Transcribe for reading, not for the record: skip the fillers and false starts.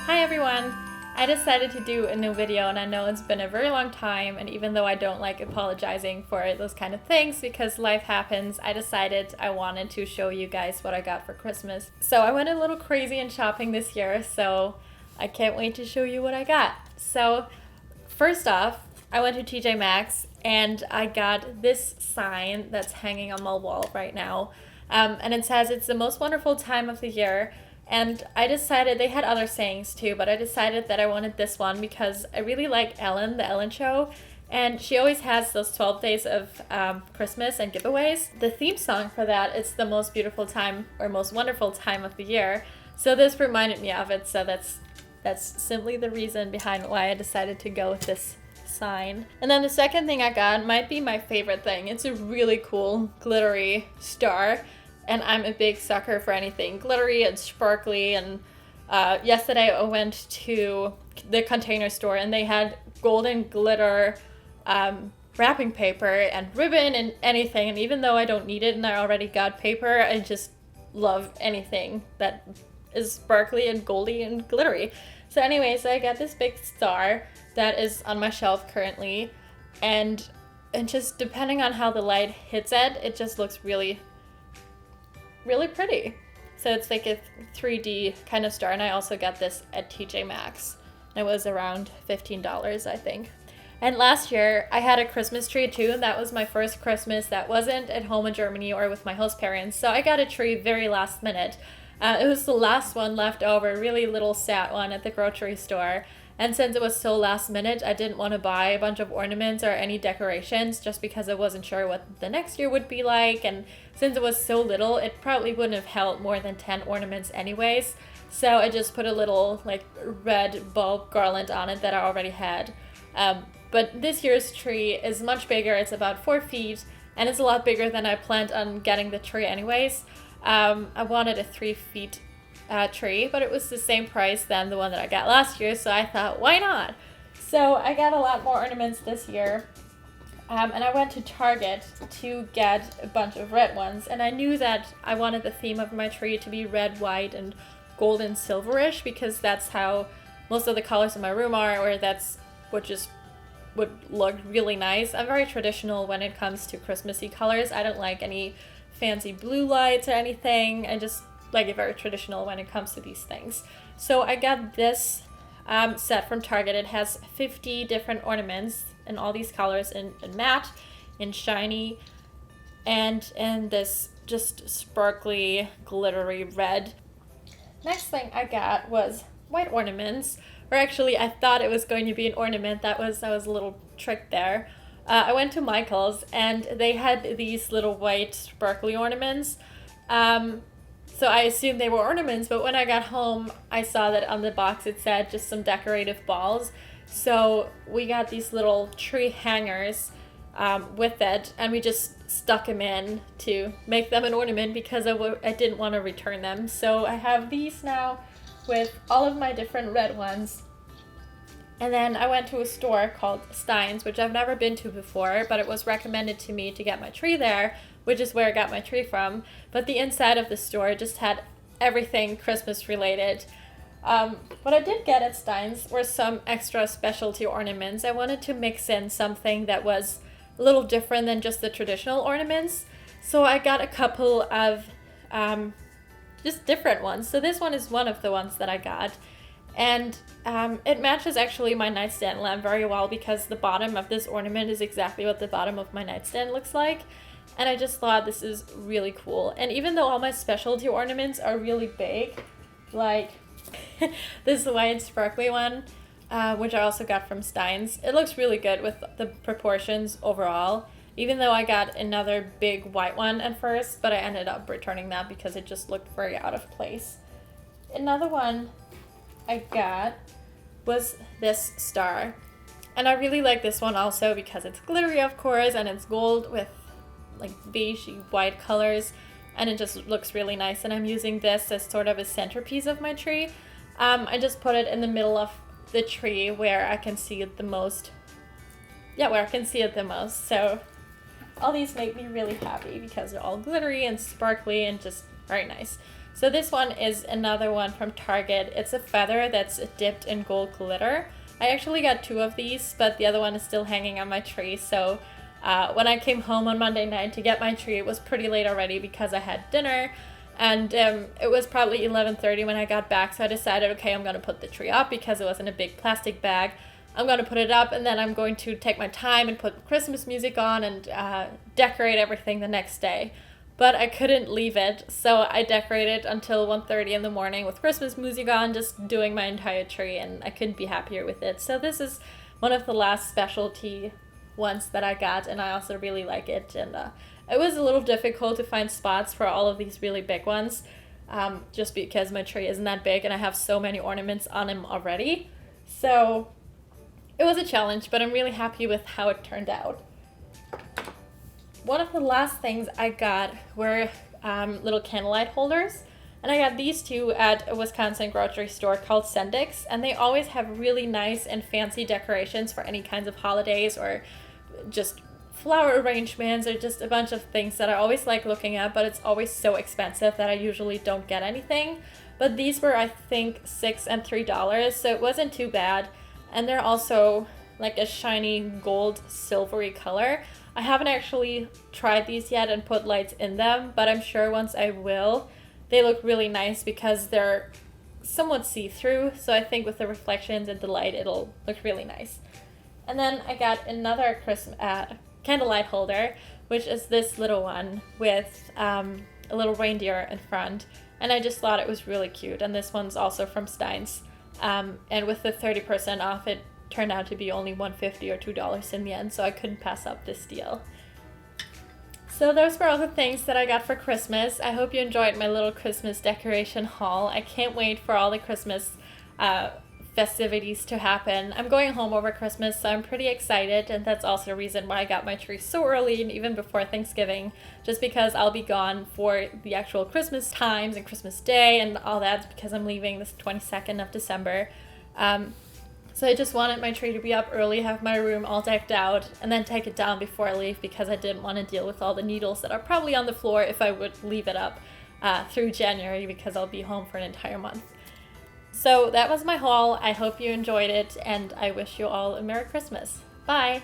Hi everyone! I decided to do a new video and I know it's been a very long time, and even though I don't like apologizing for those kind of things because life happens, I decided I wanted to show you guys what I got for Christmas. So I went a little crazy in shopping this year, so I can't wait to show you what I got. So first off, I went to TJ Maxx and I got this sign that's hanging on my wall right now. And it says it's the most wonderful time of the year. And I decided, they had other sayings too, but I decided that I wanted this one because I really like Ellen, the Ellen Show. And she always has those 12 days of Christmas and giveaways. The theme song for that is the most beautiful time or most wonderful time of the year. So this reminded me of it. So that's simply the reason behind why I decided to go with this sign. And then the second thing I got might be my favorite thing. It's a really cool glittery star. And I'm a big sucker for anything glittery and sparkly. And yesterday I went to the Container Store and they had golden glitter wrapping paper and ribbon and anything. And even though I don't need it and I already got paper, I just love anything that is sparkly and goldy and glittery. So anyway, so I got this big star that is on my shelf currently. And just depending on how the light hits it, it just looks really pretty. So it's like a 3D kind of star, and I also got this at TJ Maxx. It was around $15, I think. And last year I had a Christmas tree too, and that was my first Christmas that wasn't at home in Germany or with my host parents. So I got a tree very last minute. It was the last one left over, really little sad one at the grocery store. And since it was so last minute, I didn't want to buy a bunch of ornaments or any decorations just because I wasn't sure what the next year would be like. And since it was so little, it probably wouldn't have held more than 10 ornaments anyways. So I just put a little like red bulb garland on it that I already had. But this year's tree is much bigger. It's about 4 feet and it's a lot bigger than I planned on getting the tree anyways. I wanted a 3 feet tree, but it was the same price than the one that I got last year, so I thought, why not? So I got a lot more ornaments this year, and I went to Target to get a bunch of red ones, and I knew that I wanted the theme of my tree to be red, white, and gold and silverish, because that's how most of the colors in my room are, or that's what just would look really nice. I'm very traditional when it comes to Christmassy colors. I don't like any fancy blue lights or anything. I just like it very traditional when it comes to these things. So I got this set from Target. It has 50 different ornaments in all these colors, in matte, in shiny, and in this just sparkly, glittery red. Next thing I got was white ornaments, or actually I thought it was going to be an ornament. That was a little trick there. I went to Michael's and they had these little white sparkly ornaments. So I assumed they were ornaments, but when I got home, I saw that on the box it said just some decorative balls. So we got these little tree hangers with it, and we just stuck them in to make them an ornament because I didn't want to return them. So I have these now with all of my different red ones. And then I went to a store called Stein's, which I've never been to before, but it was recommended to me to get my tree there, which is where I got my tree from. But the inside of the store just had everything Christmas related. What I did get at Stein's were some extra specialty ornaments. I wanted to mix in something that was a little different than just the traditional ornaments. So I got a couple of just different ones. So this one is one of the ones that I got. And it matches actually my nightstand lamp very well because the bottom of this ornament is exactly what the bottom of my nightstand looks like. And I just thought this is really cool. And even though all my specialty ornaments are really big, like this white sparkly one, which I also got from Stein's, it looks really good with the proportions overall. Even though I got another big white one at first, but I ended up returning that because it just looked very out of place. Another one I got was this star. And I really like this one also because it's glittery, of course, and it's gold with like beige white colors, and it just looks really nice. And I'm using this as sort of a centerpiece of my tree. I just put it in the middle of the tree where I can see it the most. So all these make me really happy because they're all glittery and sparkly and just very nice. So this one is another one from Target. It's a feather that's dipped in gold glitter. I actually got 2 of these, but the other one is still hanging on my tree. So when I came home on Monday night to get my tree, it was pretty late already because I had dinner. And it was probably 11:30 when I got back, so I decided, okay, I'm going to put the tree up because it was in a big plastic bag. I'm going to put it up, and then I'm going to take my time and put Christmas music on and decorate everything the next day. But I couldn't leave it, so I decorated until 1:30 in the morning with Christmas music on, just doing my entire tree, and I couldn't be happier with it. So this is one of the last specialty ones that I got, and I also really like it. And it was a little difficult to find spots for all of these really big ones, just because my tree isn't that big and I have so many ornaments on them already. So it was a challenge, but I'm really happy with how it turned out. One of the last things I got were little candlelight holders, and I got these 2 at a Wisconsin grocery store called Sendix, and they always have really nice and fancy decorations for any kinds of holidays or just flower arrangements or just a bunch of things that I always like looking at, but it's always so expensive that I usually don't get anything. But these were, I think, $6 and $3, so it wasn't too bad, and they're also like a shiny gold silvery color. I haven't actually tried these yet and put lights in them, but I'm sure once I will. They look really nice because they're somewhat see-through, so I think with the reflections and the light it'll look really nice. And then I got another candlelight holder, which is this little one with a little reindeer in front, and I just thought it was really cute. And this one's also from Stein's, and with the 30% off, it turned out to be only $1.50 or $2 in the end, so I couldn't pass up this deal. So those were all the things that I got for Christmas. I hope you enjoyed my little Christmas decoration haul. I can't wait for all the Christmas festivities to happen. I'm going home over Christmas, so I'm pretty excited, and that's also the reason why I got my tree so early and even before Thanksgiving, just because I'll be gone for the actual Christmas times and Christmas Day and all that, because I'm leaving this 22nd of December. So I just wanted my tree to be up early, have my room all decked out, and then take it down before I leave because I didn't want to deal with all the needles that are probably on the floor if I would leave it up through January, because I'll be home for an entire month. So that was my haul. I hope you enjoyed it, and I wish you all a Merry Christmas. Bye!